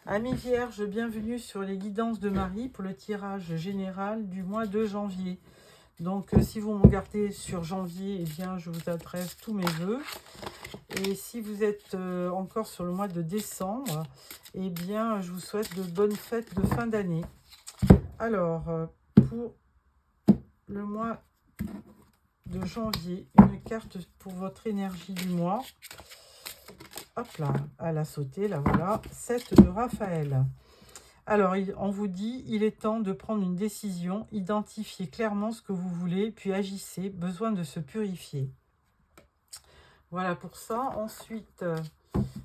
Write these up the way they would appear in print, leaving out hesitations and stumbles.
Amis Vierges, bienvenue sur les guidances de Marie pour le tirage général du mois de janvier. Donc, si vous me regardez sur janvier, eh bien, je vous adresse tous mes vœux. Et si vous êtes encore sur le mois de décembre, eh bien, je vous souhaite de bonnes fêtes de fin d'année. Alors, pour le mois de janvier, une carte pour votre énergie du mois. Hop là, elle a sauté, là voilà, 7 de Raphaël. Alors, on vous dit, il est temps de prendre une décision, identifiez clairement ce que vous voulez, puis agissez, besoin de se purifier. Voilà pour ça. Ensuite,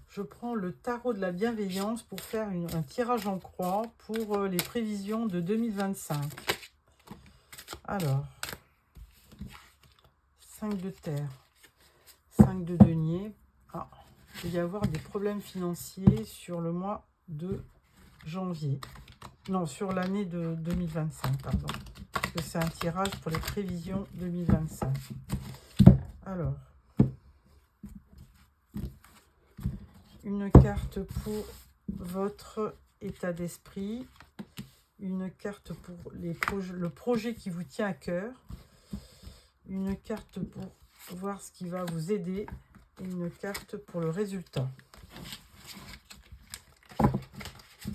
je prends le tarot de la bienveillance pour faire un tirage en croix pour les prévisions de 2025. Alors, 5 de terre, 5 de denier. Ah, il va y avoir des problèmes financiers sur le mois de janvier. Non, sur l'année de 2025, pardon. Parce que c'est un tirage pour les prévisions 2025. Alors, une carte pour votre état d'esprit, une carte pour le projet qui vous tient à cœur, une carte pour voir ce qui va vous aider et une carte pour le résultat.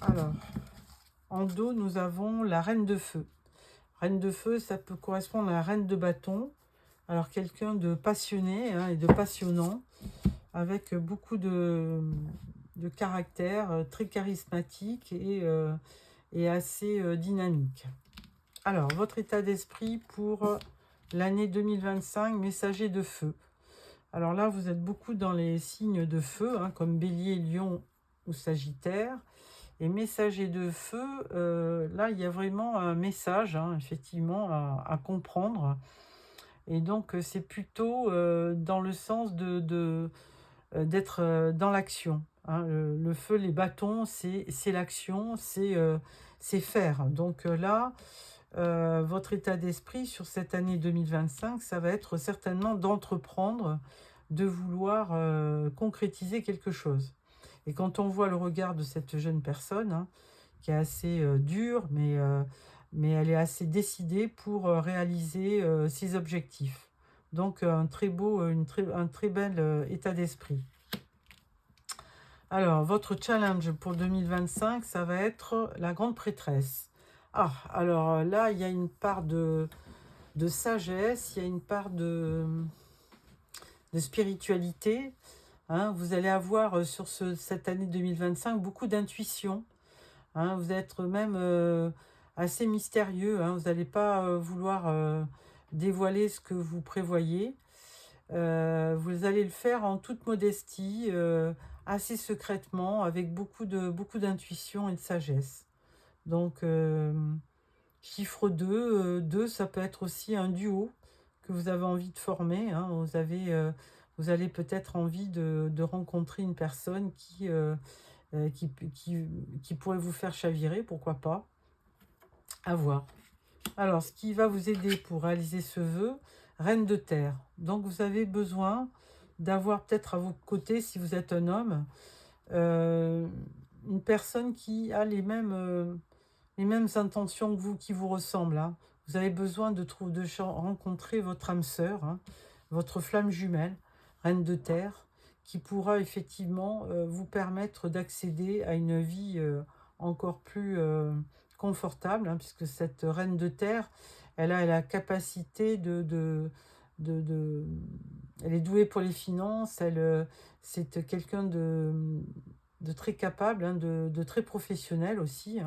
Alors, en dos, nous avons la reine de feu. Reine de feu, ça peut correspondre à la reine de bâton. Alors, quelqu'un de passionné et de passionnant, avec beaucoup de caractère, très charismatique et assez dynamique. Alors, votre état d'esprit pour l'année 2025, messager de feu. Alors là, vous êtes beaucoup dans les signes de feu, comme Bélier, Lion ou Sagittaire. Et messager de feu, là, il y a vraiment un message, effectivement, à comprendre. Et donc, c'est plutôt dans le sens d'être dans l'action. Le feu, les bâtons, c'est l'action, c'est faire. Donc là, votre état d'esprit sur cette année 2025, ça va être certainement d'entreprendre, de vouloir concrétiser quelque chose. Et quand on voit le regard de cette jeune personne, qui est assez dure, mais elle est assez décidée pour réaliser ses objectifs. Donc un très bel état d'esprit. Alors, votre challenge pour 2025, ça va être la grande prêtresse. Ah, alors là, il y a une part de sagesse, il y a une part de spiritualité. Vous allez avoir sur cette année 2025 beaucoup d'intuition. Vous êtes même assez mystérieux. Vous n'allez pas vouloir dévoiler ce que vous prévoyez. Vous allez le faire en toute modestie, assez secrètement, avec beaucoup d'intuition et de sagesse. Donc, chiffre 2, 2, ça peut être aussi un duo que vous avez envie de former. Vous allez peut-être envie de rencontrer une personne qui pourrait vous faire chavirer, pourquoi pas. À voir. Alors, ce qui va vous aider pour réaliser ce vœu, reine de terre. Donc, vous avez besoin d'avoir peut-être à vos côtés, si vous êtes un homme, une personne qui a les mêmes intentions que vous, qui vous ressemble. Vous avez besoin de rencontrer votre âme sœur, votre flamme jumelle, reine de terre, qui pourra effectivement vous permettre d'accéder à une vie encore plus confortable, puisque cette reine de terre, elle a la capacité elle est douée pour les finances, c'est quelqu'un de très capable, de très professionnel aussi,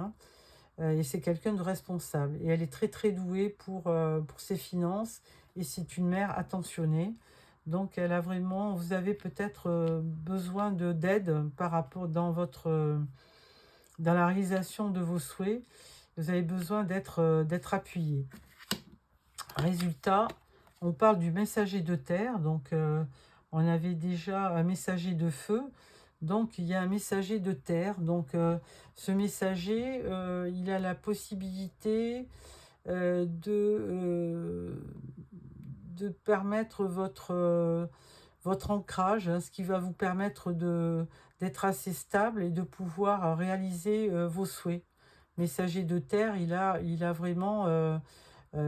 et c'est quelqu'un de responsable. Et elle est très très douée pour ses finances, et c'est une mère attentionnée. Donc vous avez peut-être besoin d'aide par rapport dans la réalisation de vos souhaits. Vous avez besoin d'être appuyé. Résultat, on parle du messager de terre. Donc on avait déjà un messager de feu. Donc il y a un messager de terre. Donc ce messager, il a la possibilité de permettre votre ancrage, ce qui va vous permettre d'être assez stable et de pouvoir réaliser vos souhaits. Messager de terre, il a vraiment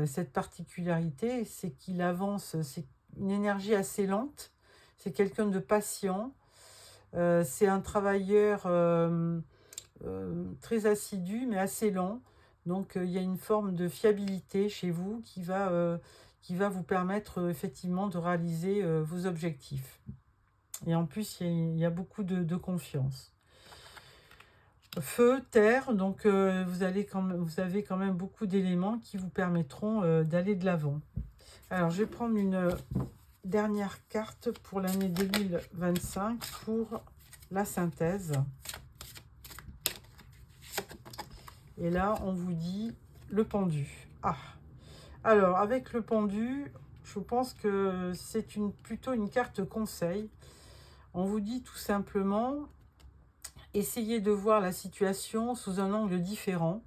cette particularité, c'est qu'il avance, c'est une énergie assez lente, c'est quelqu'un de patient, c'est un travailleur très assidu mais assez lent, donc il y a une forme de fiabilité chez vous qui va vous permettre effectivement de réaliser vos objectifs. Et en plus, il y a beaucoup de confiance. Feu, terre, donc vous avez quand même beaucoup d'éléments qui vous permettront d'aller de l'avant. Alors, je vais prendre une dernière carte pour l'année 2025 pour la synthèse. Et là, on vous dit le pendu. Ah, alors avec le pendu, je pense que c'est plutôt une carte conseil. On vous dit tout simplement, essayez de voir la situation sous un angle différent.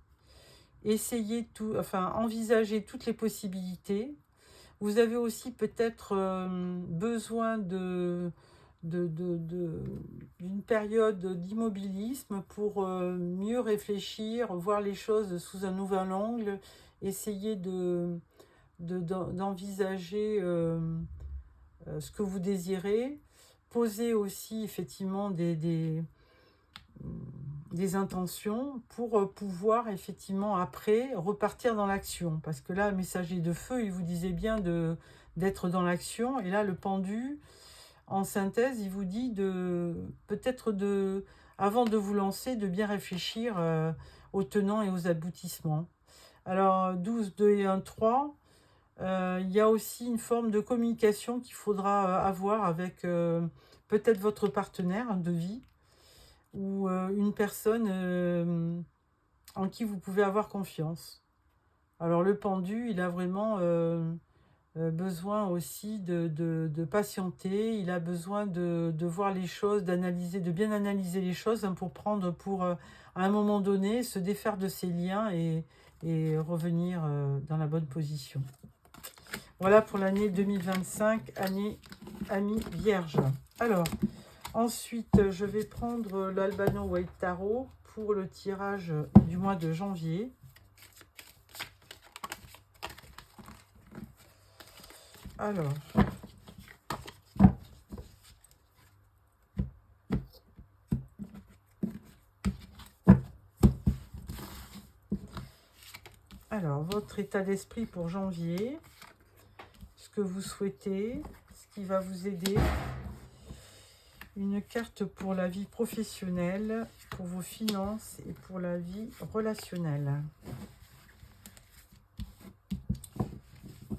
Envisagez toutes les possibilités. Vous avez aussi peut-être besoin d'une période d'immobilisme pour mieux réfléchir, voir les choses sous un nouvel angle, essayer d'envisager ce que vous désirez, poser aussi effectivement des intentions pour pouvoir effectivement après repartir dans l'action. Parce que là, le messager de feu, il vous disait bien d'être dans l'action. Et là, le pendu, en synthèse, il vous dit avant de vous lancer, de bien réfléchir aux tenants et aux aboutissements. Alors, 12, 2 et 1, 3, il y a aussi une forme de communication qu'il faudra avoir avec peut-être votre partenaire de vie, ou une personne en qui vous pouvez avoir confiance. Alors le pendu, il a vraiment besoin aussi de patienter, il a besoin de voir les choses, de bien analyser les choses pour à un moment donné, se défaire de ses liens et revenir dans la bonne position. Voilà pour l'année 2025, année Amis Vierge. Alors, ensuite, je vais prendre l'Albano White Tarot pour le tirage du mois de janvier. Alors, votre état d'esprit pour janvier, ce que vous souhaitez, ce qui va vous aider. Une carte pour la vie professionnelle, pour vos finances et pour la vie relationnelle.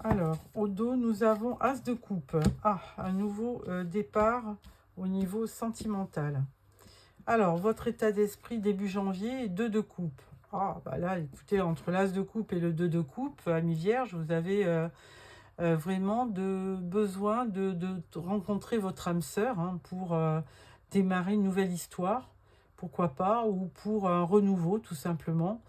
Alors, au dos, nous avons As de coupe. Ah, un nouveau départ au niveau sentimental. Alors, votre état d'esprit début janvier est 2 de coupe. Ah, bah là, écoutez, entre l'As de coupe et le 2 de coupe, Amis Vierge, vous avez vraiment besoin de rencontrer votre âme sœur pour démarrer une nouvelle histoire, pourquoi pas, ou pour un renouveau tout simplement.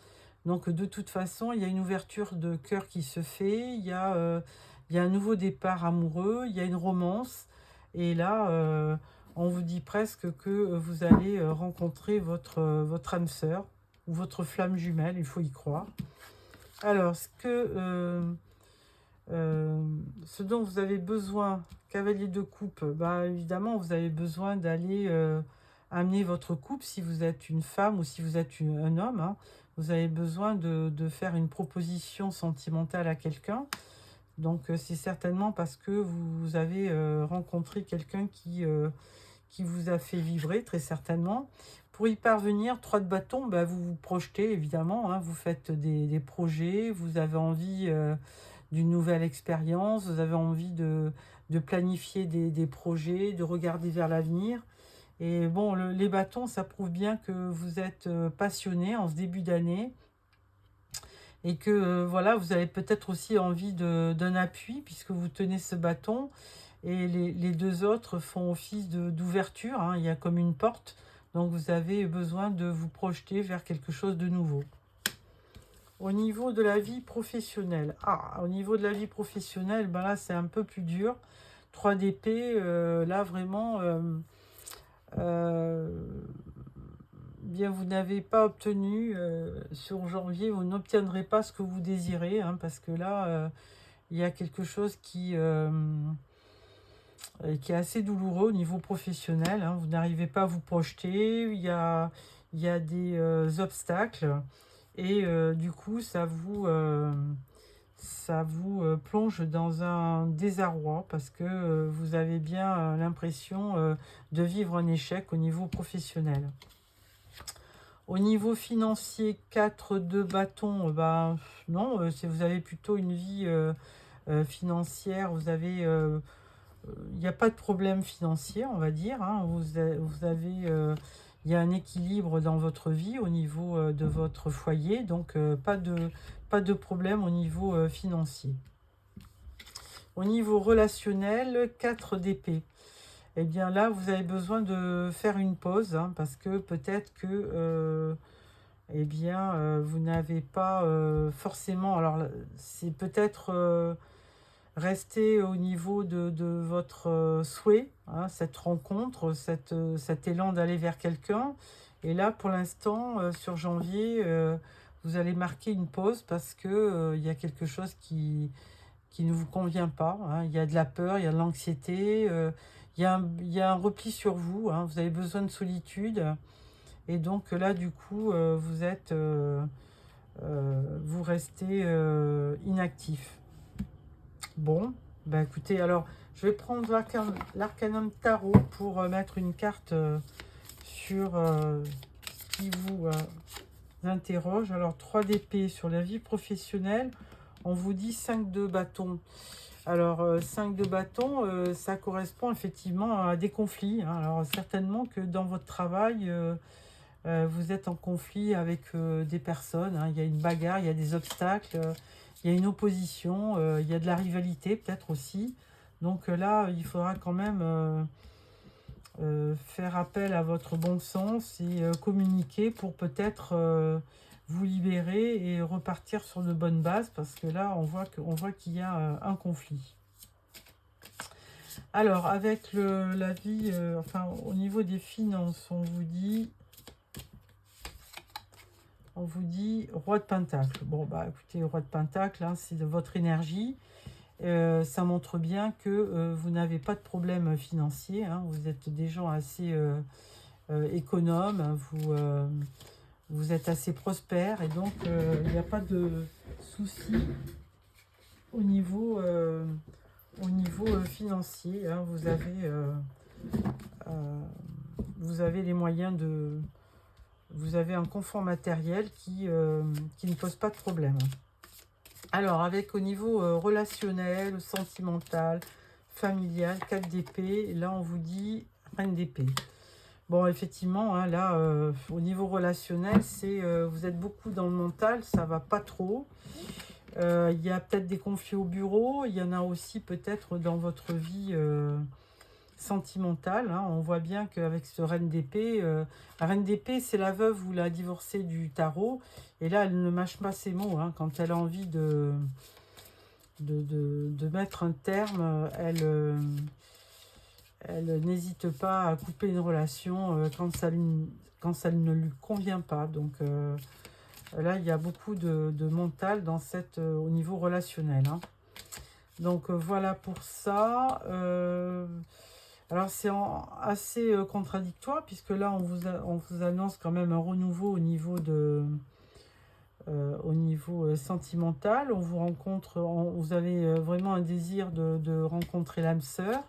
Donc de toute façon, il y a une ouverture de cœur qui se fait, il y a un nouveau départ amoureux, il y a une romance, et là, on vous dit presque que vous allez rencontrer votre âme sœur, ou votre flamme jumelle, il faut y croire. Alors, ce dont vous avez besoin, cavalier de coupe, évidemment, vous avez besoin d'aller amener votre couple, si vous êtes une femme ou si vous êtes un homme, vous avez besoin de faire une proposition sentimentale à quelqu'un. Donc, c'est certainement parce que vous avez rencontré quelqu'un qui vous a fait vibrer, très certainement. Pour y parvenir, 3 de bâton, vous vous projetez, évidemment, vous faites des projets, vous avez envie d'une nouvelle expérience, vous avez envie de planifier des projets, de regarder vers l'avenir. Et bon, les bâtons, ça prouve bien que vous êtes passionné en ce début d'année et que voilà, vous avez peut-être aussi envie d'un appui puisque vous tenez ce bâton et les 2 autres font office d'ouverture, il y a comme une porte, donc vous avez besoin de vous projeter vers quelque chose de nouveau. Au niveau de la vie professionnelle, au niveau de la vie professionnelle, là c'est un peu plus dur. 3 d'épée, là vraiment, euh, bien vous n'avez pas obtenu sur janvier, vous n'obtiendrez pas ce que vous désirez, hein, parce que là, il y a quelque chose qui est assez douloureux au niveau professionnel, hein. Vous n'arrivez pas à vous projeter, il y a des obstacles, et du coup, ça vous plonge dans un désarroi, parce que vous avez bien l'impression de vivre un échec au niveau professionnel. Au niveau financier, 4 de bâton, ben, non, vous avez plutôt une vie financière, il n'y a pas de problème financier, on va dire, hein. Il y a un équilibre dans votre vie au niveau de votre foyer, donc pas de problème au niveau financier. Au niveau relationnel, 4 d'épée. Eh bien là, vous avez besoin de faire une pause, hein, parce que peut-être que eh bien, vous n'avez pas forcément... Alors, c'est peut-être rester au niveau de votre souhait, hein, cette rencontre, cet élan d'aller vers quelqu'un. Et là, pour l'instant, sur janvier, vous allez marquer une pause parce que il y a quelque chose qui ne vous convient pas, hein. Il y a de la peur, il y a de l'anxiété, il y a un repli sur vous, hein. Vous avez besoin de solitude. Et donc là, du coup, vous restez inactif. Bon, bah écoutez, alors je vais prendre l'arcanum tarot pour mettre une carte sur ce qui vous interroge. Alors 3 d'épée sur la vie professionnelle, on vous dit 5 de bâton. Alors 5 de bâton, ça correspond effectivement à des conflits, hein. Alors certainement que dans votre travail, vous êtes en conflit avec des personnes, hein. Il y a une bagarre, il y a des obstacles, il y a une opposition, il y a de la rivalité peut-être aussi. Donc là, il faudra quand même faire appel à votre bon sens et communiquer pour peut-être vous libérer et repartir sur de bonnes bases, parce que là, on voit qu'il y a un conflit. Alors, avec la vie, enfin, au niveau des finances, on vous dit roi de pentacle. Bon, bah écoutez, roi de pentacle, hein, c'est de votre énergie. Ça montre bien que vous n'avez pas de problème financier, hein. Vous êtes des gens assez économes, vous êtes assez prospères, et donc il n'y a pas de souci au niveau, financier, hein. Vous avez les moyens de... Vous avez un confort matériel qui ne pose pas de problème. Alors, avec au niveau relationnel, sentimental, familial, 4 d'épée, là on vous dit reine d'épée. Bon, effectivement, hein, là, au niveau relationnel, vous êtes beaucoup dans le mental, ça va pas trop. Il y a peut-être des conflits au bureau, il y en a aussi peut-être dans votre vie sentimentale, hein. On voit bien qu'avec ce reine d'épée, la reine d'épée, c'est la veuve ou la divorcée du tarot. Et là, elle ne mâche pas ses mots, hein. Quand elle a envie de mettre un terme, elle n'hésite pas à couper une relation quand ça ne lui convient pas. Donc là, il y a beaucoup de mental dans au niveau relationnel, hein. Donc voilà pour ça. Alors c'est assez contradictoire, puisque là on vous annonce quand même un renouveau au niveau sentimental. On vous rencontre, vous avez vraiment un désir de rencontrer l'âme sœur.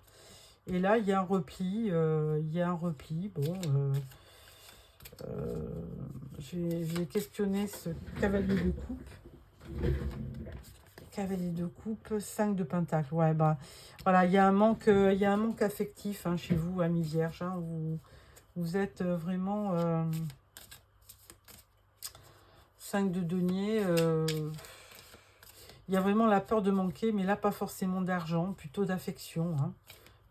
Et là il y a un repli, Bon, je vais questionner ce cavalier de coupe. Cavalier de coupe, 5 de pentacle. Ouais, bah voilà, il y a un manque affectif, hein, chez vous, amis vierges, hein. Vous êtes vraiment 5 de denier. Il y a vraiment la peur de manquer, mais là, pas forcément d'argent, plutôt d'affection, hein.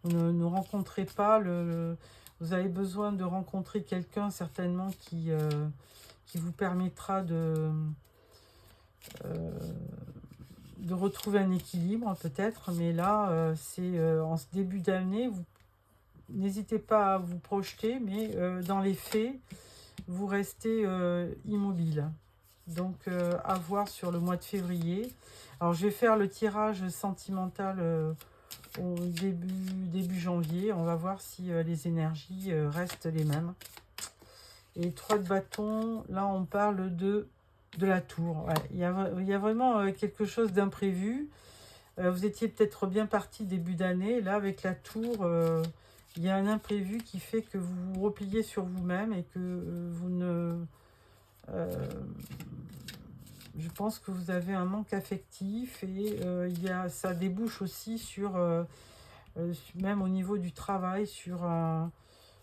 Vous ne rencontrez pas vous avez besoin de rencontrer quelqu'un, certainement, qui vous permettra de retrouver un équilibre, peut-être. Mais là, en ce début d'année, n'hésitez pas à vous projeter, mais dans les faits, vous restez immobile. Donc, à voir sur le mois de février. Alors, je vais faire le tirage sentimental au début janvier. On va voir si les énergies restent les mêmes. Et 3 de bâton, là, on parle de la tour. Ouais, il y a vraiment quelque chose d'imprévu. Vous étiez peut-être bien parti début d'année. Là, avec la tour, il y a un imprévu qui fait que vous vous repliez sur vous-même et que vous ne... je pense que vous avez un manque affectif et ça débouche aussi sur, même au niveau du travail, sur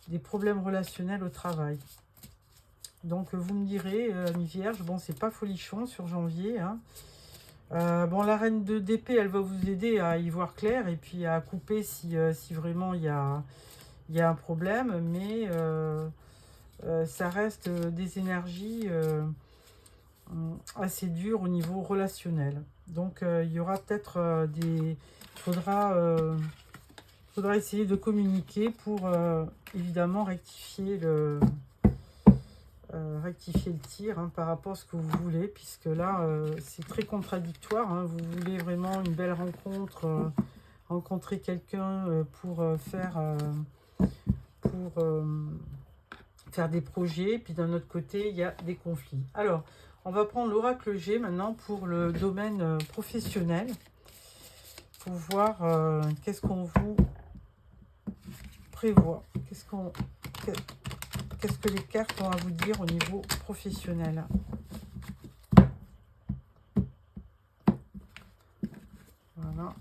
des problèmes relationnels au travail. Donc, vous me direz, ami Vierge, bon, c'est pas folichon sur janvier, hein. Bon, la reine d'épée, elle va vous aider à y voir clair et puis à couper si vraiment il y a un problème, mais ça reste des énergies assez dures au niveau relationnel. Donc, il y aura peut-être il faudra essayer de communiquer pour évidemment rectifier le tir, hein, par rapport à ce que vous voulez, puisque là c'est très contradictoire, hein. Vous voulez vraiment une belle rencontre, rencontrer quelqu'un pour faire des projets, puis d'un autre côté il y a des conflits. Alors on va prendre l'oracle G maintenant pour le domaine professionnel, pour voir qu'est-ce qu'on vous prévoit, qu'est-ce que les cartes ont à vous dire au niveau professionnel. Voilà.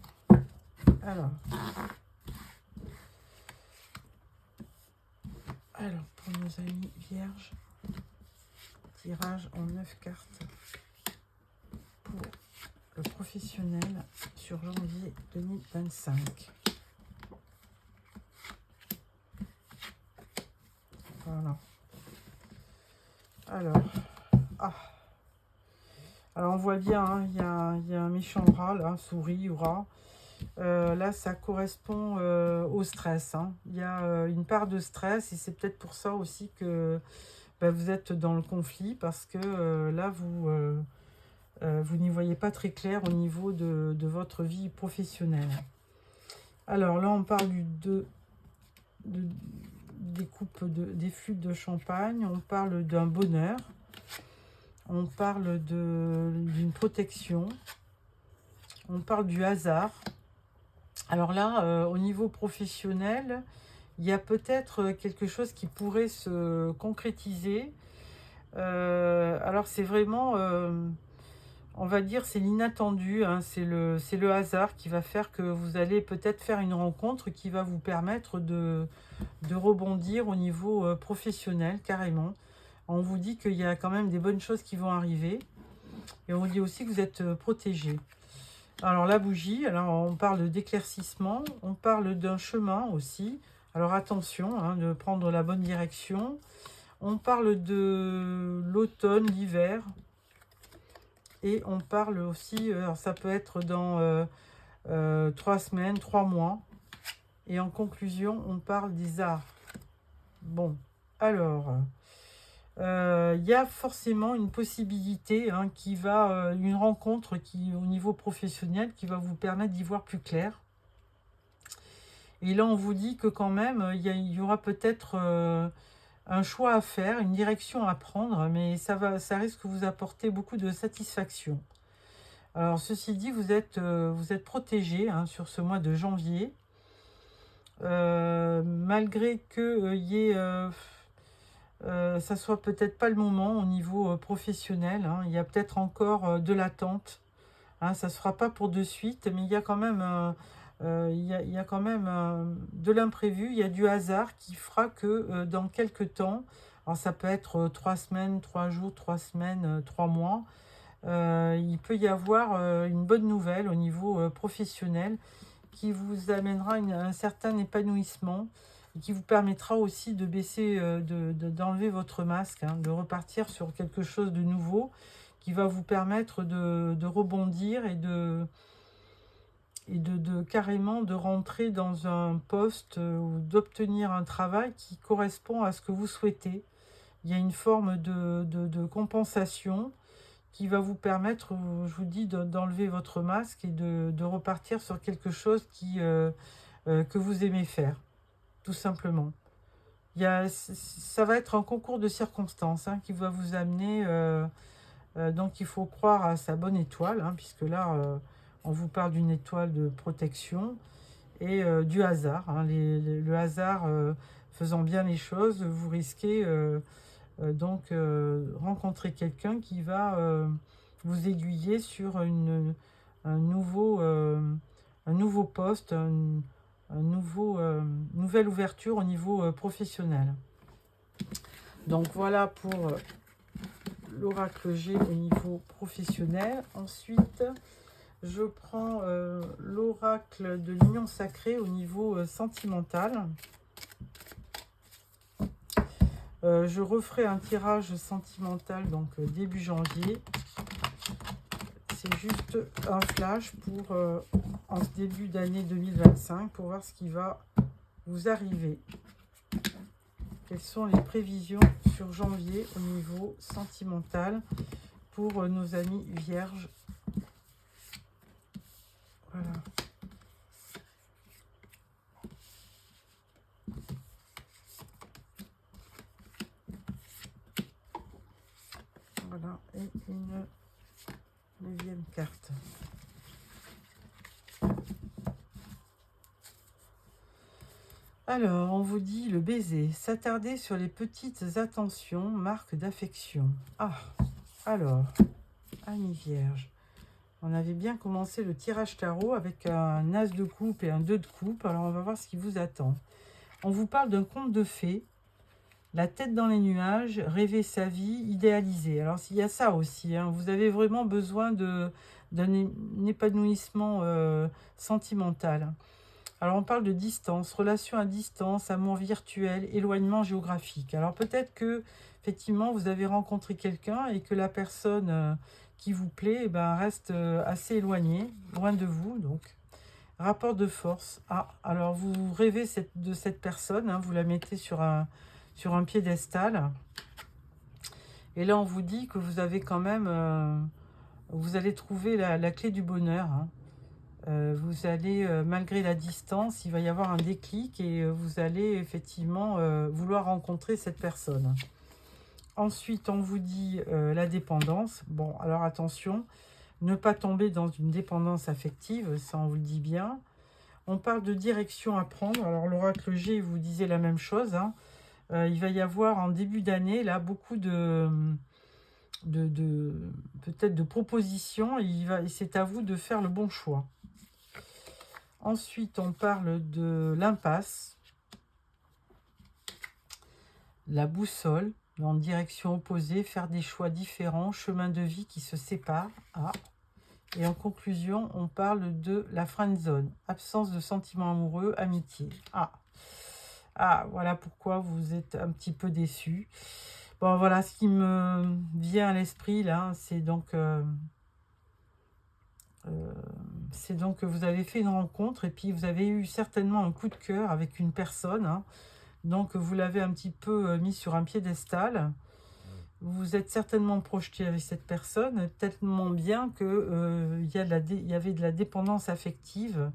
Alors, pour nos amis vierges, tirage en 9 cartes pour le professionnel sur janvier 2025. Voilà. Alors on voit bien, hein, il y a un méchant rat, là, souris ou rat. Là, ça correspond au stress, hein. Il y a une part de stress et c'est peut-être pour ça aussi que vous êtes dans le conflit, parce que là, vous n'y voyez pas très clair au niveau de votre vie professionnelle. Alors là, on parle des flûtes de champagne, on parle d'un bonheur, on parle d'une protection, on parle du hasard. Alors là, au niveau professionnel, il y a peut-être quelque chose qui pourrait se concrétiser. Alors c'est vraiment, on va dire, c'est l'inattendu, hein, c'est le hasard qui va faire que vous allez peut-être faire une rencontre qui va vous permettre de rebondir au niveau professionnel, carrément. On vous dit qu'il y a quand même des bonnes choses qui vont arriver. Et on vous dit aussi que vous êtes protégé. Alors la bougie, alors on parle d'éclaircissement, on parle d'un chemin aussi. Alors attention, hein, de prendre la bonne direction. On parle de l'automne, l'hiver. Et on parle aussi, alors ça peut être dans 3 semaines, 3 mois. Et en conclusion, on parle des arts. Bon, alors, il y a forcément une possibilité, hein, une rencontre qui, au niveau professionnel, qui va vous permettre d'y voir plus clair. Et là, on vous dit que quand même, il y aura peut-être un choix à faire, une direction à prendre, mais ça risque de vous apporter beaucoup de satisfaction. Alors, ceci dit, vous êtes protégé, hein, sur ce mois de janvier. Malgré que ça soit peut-être pas le moment au niveau professionnel, hein, il y a peut-être encore de l'attente, hein, ça se fera pas pour de suite, mais il y a quand même de l'imprévu, il y a du hasard qui fera que dans quelques temps, alors ça peut être 3 semaines, 3 jours, 3 semaines, 3 mois, il peut y avoir une bonne nouvelle au niveau professionnel qui vous amènera un certain épanouissement et qui vous permettra aussi de baisser, d'enlever votre masque, hein, de repartir sur quelque chose de nouveau qui va vous permettre de rebondir et et carrément de rentrer dans un poste ou d'obtenir un travail qui correspond à ce que vous souhaitez. Il y a une forme de compensation qui va vous permettre, je vous dis, d'enlever votre masque et de repartir sur quelque chose que vous aimez faire, tout simplement. Ça va être un concours de circonstances qui va vous amener, donc il faut croire à sa bonne étoile, puisque là, on vous parle d'une étoile de protection et du hasard. Le hasard faisant bien les choses, vous risquez donc rencontrer quelqu'un qui va vous aiguiller sur un nouveau poste, nouvelle ouverture au niveau professionnel. Donc voilà pour l'oracle G au niveau professionnel. Ensuite, je prends l'oracle de l'union sacrée au niveau sentimental. Je referai un tirage sentimental donc début janvier. C'est juste un flash pour en ce début d'année 2025 pour voir ce qui va vous arriver. Quelles sont les prévisions sur janvier au niveau sentimental pour nos amis vierges. Voilà. Voilà, et une 9e carte. Alors, on vous dit le baiser. S'attarder sur les petites attentions, marque d'affection. Ah, alors, amis vierges. On avait bien commencé le tirage tarot avec un as de coupe et un 2 de coupe. Alors, on va voir ce qui vous attend. On vous parle d'un conte de fées. La tête dans les nuages, rêver sa vie, idéaliser. Alors, s'il y a ça aussi, vous avez vraiment besoin d'un épanouissement sentimental. Alors, on parle de distance, relation à distance, amour virtuel, éloignement géographique. Alors, peut-être que, effectivement, vous avez rencontré quelqu'un et que la personne qui vous plaît reste assez éloignée, loin de vous. Donc, rapport de force. Ah, alors, vous rêvez de cette personne, vous la mettez sur un piédestal. Et là, on vous dit que vous avez quand même... vous allez trouver la clé du bonheur. Vous allez, malgré la distance, il va y avoir un déclic et vous allez effectivement vouloir rencontrer cette personne. Ensuite, on vous dit la dépendance. Bon, alors attention, ne pas tomber dans une dépendance affective, ça on vous le dit bien. On parle de direction à prendre. Alors l'oracle G vous disait la même chose. Il va y avoir en début d'année là beaucoup peut-être de propositions et c'est à vous de faire le bon choix. Ensuite, on parle de l'impasse, la boussole, en direction opposée, faire des choix différents, chemin de vie qui se séparent. Et en conclusion, on parle de la friend zone, absence de sentiments amoureux, amitié. Voilà pourquoi vous êtes un petit peu déçus. Bon, voilà ce qui me vient à l'esprit là, c'est donc que vous avez fait une rencontre et puis vous avez eu certainement un coup de cœur avec une personne. Donc vous l'avez un petit peu mis sur un piédestal. Vous vous êtes certainement projeté avec cette personne, tellement bien que il y avait de la dépendance affective.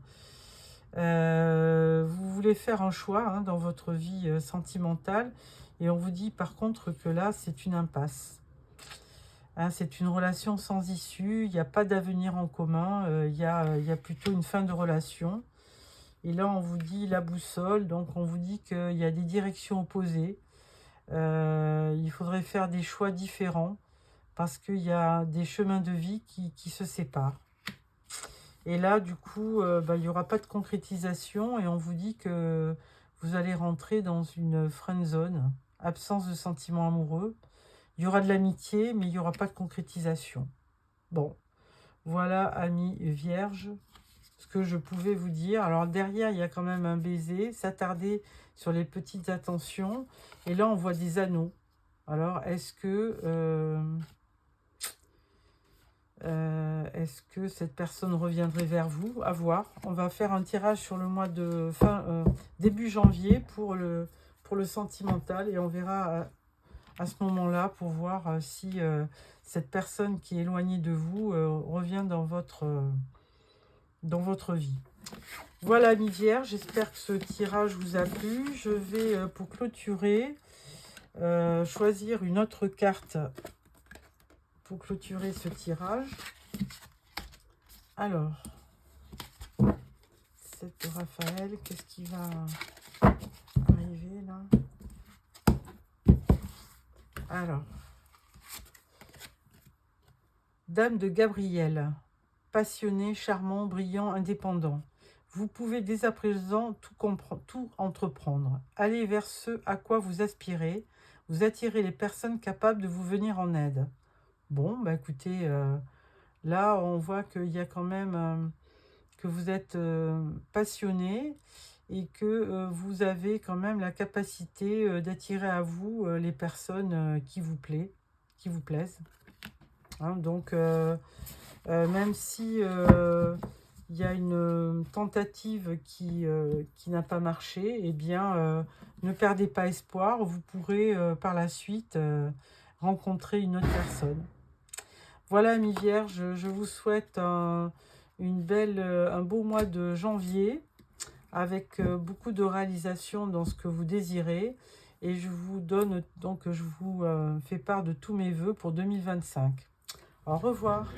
Vous voulez faire un choix dans votre vie sentimentale et on vous dit par contre que là c'est une impasse. C'est une relation sans issue, il n'y a pas d'avenir en commun, il y a plutôt une fin de relation. Et là, on vous dit la boussole, donc on vous dit qu'il y a des directions opposées. Il faudrait faire des choix différents parce qu'il y a des chemins de vie qui se séparent. Et là, du coup, il n'y aura pas de concrétisation et on vous dit que vous allez rentrer dans une friend zone, absence de sentiments amoureux. Il y aura de l'amitié, mais il n'y aura pas de concrétisation. Bon, voilà, amis vierges, ce que je pouvais vous dire. Alors derrière, il y a quand même un baiser, s'attarder sur les petites attentions. Et là, on voit des anneaux. Alors, est-ce Est-ce que cette personne reviendrait vers vous? À voir. On va faire un tirage sur le mois de début janvier pour le sentimental et on verra à ce moment-là pour voir si cette personne qui est éloignée de vous revient dans votre vie. Voilà, amis vierges, j'espère que ce tirage vous a plu. Je vais, pour clôturer, choisir une autre carte pour clôturer ce tirage. Alors, cette de Raphaël, qu'est-ce qui va arriver là? Alors, Dame de Gabriel, passionné, charmant, brillant, indépendant. Vous pouvez dès à présent tout entreprendre. Allez vers ce à quoi vous aspirez. Vous attirez les personnes capables de vous venir en aide. Bon, bah écoutez, là on voit qu'il y a quand même que vous êtes passionné et que vous avez quand même la capacité d'attirer à vous les personnes qui vous plaisent. Hein, donc, même si il y a une tentative qui n'a pas marché, eh bien, ne perdez pas espoir. Vous pourrez par la suite rencontrer une autre personne. Voilà, amis vierges, je vous souhaite un beau mois de janvier avec beaucoup de réalisations dans ce que vous désirez. Et je vous donne donc, je vous fais part de tous mes vœux pour 2025. Au revoir.